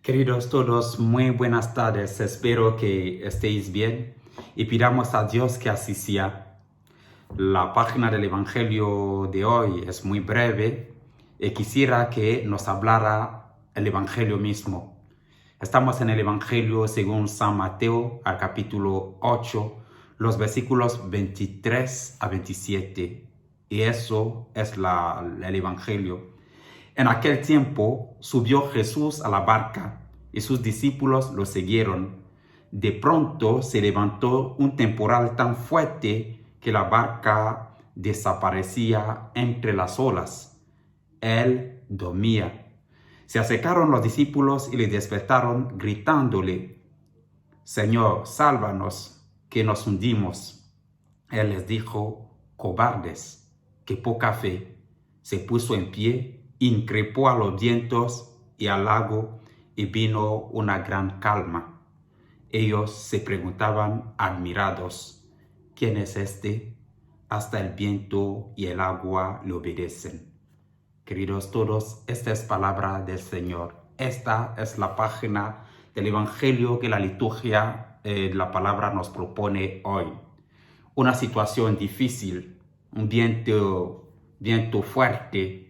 Queridos todos, muy buenas tardes. Espero que estéis bien y pidamos a Dios que así sea. La página del Evangelio de hoy es muy breve y quisiera que nos hablara el Evangelio mismo. Estamos en el Evangelio según San Mateo, al capítulo 8, los versículos 23 a 27. Y eso es el Evangelio. En aquel tiempo subió Jesús a la barca y sus discípulos lo siguieron. De pronto se levantó un temporal tan fuerte que la barca desaparecía entre las olas. Él dormía. Se acercaron los discípulos y le despertaron gritándole: Señor, sálvanos, que nos hundimos. Él les dijo: cobardes, qué poca fe. Se puso en pie, increpó a los vientos y al lago, y vino una gran calma. Ellos se preguntaban admirados: ¿quién es este? Hasta el viento y el agua le obedecen. Queridos todos, esta es palabra del Señor. Esta es la página del Evangelio que la liturgia de la palabra nos propone hoy. Una situación difícil, un viento fuerte,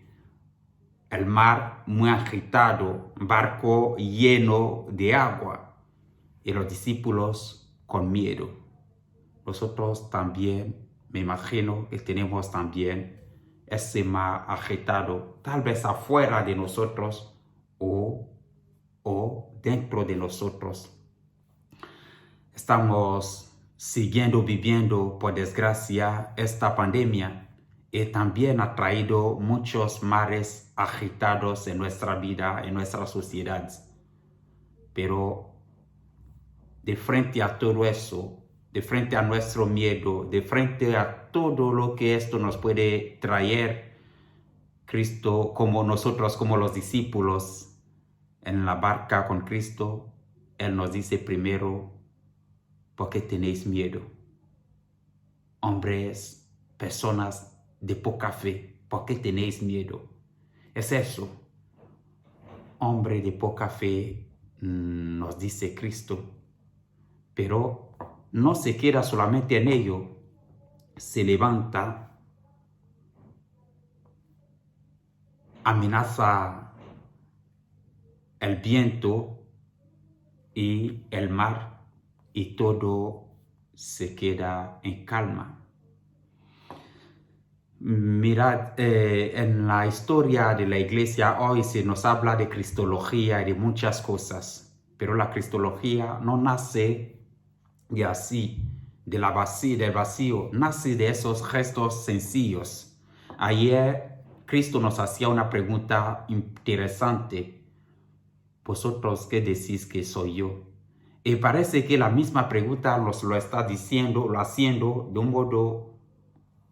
el mar muy agitado, un barco lleno de agua y los discípulos con miedo. Nosotros también, me imagino que tenemos también ese mar agitado, tal vez afuera de nosotros o dentro de nosotros. Estamos viviendo, por desgracia, esta pandemia y también ha traído muchos mares agitados en nuestra vida, en nuestra sociedad. Pero de frente a todo eso, de frente a nuestro miedo, de frente a todo lo que esto nos puede traer, Cristo, como nosotros, como los discípulos en la barca con Cristo, Él nos dice primero: ¿por qué tenéis miedo? Hombres, personas de poca fe, ¿por qué tenéis miedo? Es eso. Hombre de poca fe, nos dice Cristo, pero no se queda solamente en ello, se levanta, amenaza el viento y el mar y todo se queda en calma. Mirad, en la historia de la iglesia hoy se nos habla de cristología y de muchas cosas, pero la cristología no nace de así, del vacío, nace de esos gestos sencillos. Ayer Cristo nos hacía una pregunta interesante: ¿vosotros qué decís que soy yo? Y parece que la misma pregunta nos lo está haciendo de un modo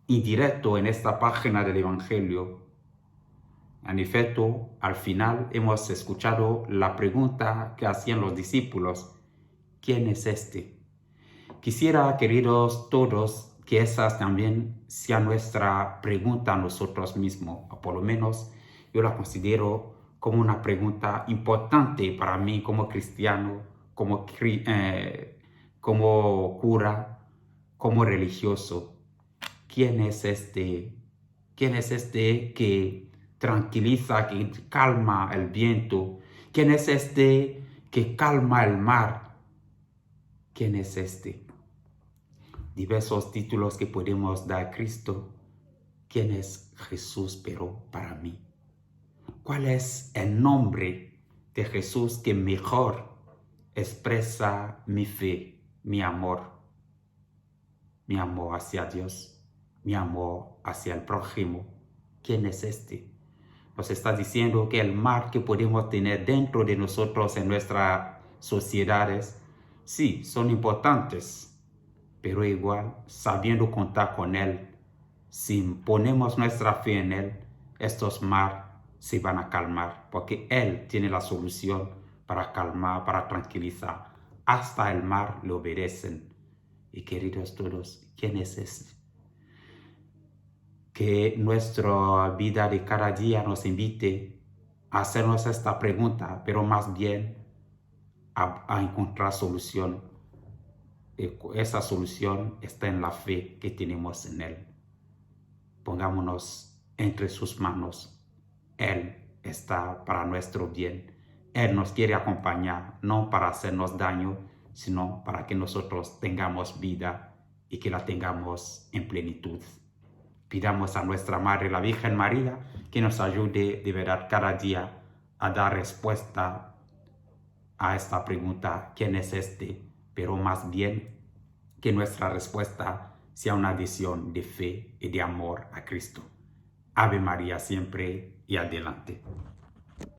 indirecto en esta página del Evangelio. En efecto, al final hemos escuchado la pregunta que hacían los discípulos: ¿quién es este? Quisiera, queridos todos, que esa también sea nuestra pregunta a nosotros mismos, o por lo menos yo la considero como una pregunta importante para mí como cristiano, como cura, como religioso. ¿Quién es este? ¿Quién es este que tranquiliza, que calma el viento? ¿Quién es este que calma el mar? ¿Quién es este? Diversos títulos que podemos dar a Cristo. ¿Quién es Jesús, pero para mí? ¿Cuál es el nombre de Jesús que mejor expresa mi fe, mi amor hacia Dios, mi amor hacia el prójimo? ¿Quién es este? Nos está diciendo que el mar que podemos tener dentro de nosotros en nuestras sociedades, sí, son importantes, pero igual, sabiendo contar con Él, si ponemos nuestra fe en Él, estos mares se van a calmar, porque Él tiene la solución para calmar, para tranquilizar. Hasta el mar le obedecen. Y queridos todos, ¿quién es este? Que nuestra vida de cada día nos invite a hacernos esta pregunta, pero más bien a encontrar solución. Esa solución está en la fe que tenemos en Él. Pongámonos entre sus manos. Él está para nuestro bien. Él nos quiere acompañar, no para hacernos daño, sino para que nosotros tengamos vida y que la tengamos en plenitud. Pidamos a nuestra Madre, la Virgen María, que nos ayude de verdad cada día a dar respuesta a esta pregunta, ¿quién es este? Pero más bien que nuestra respuesta sea una adhesión de fe y de amor a Cristo. Ave María siempre y adelante.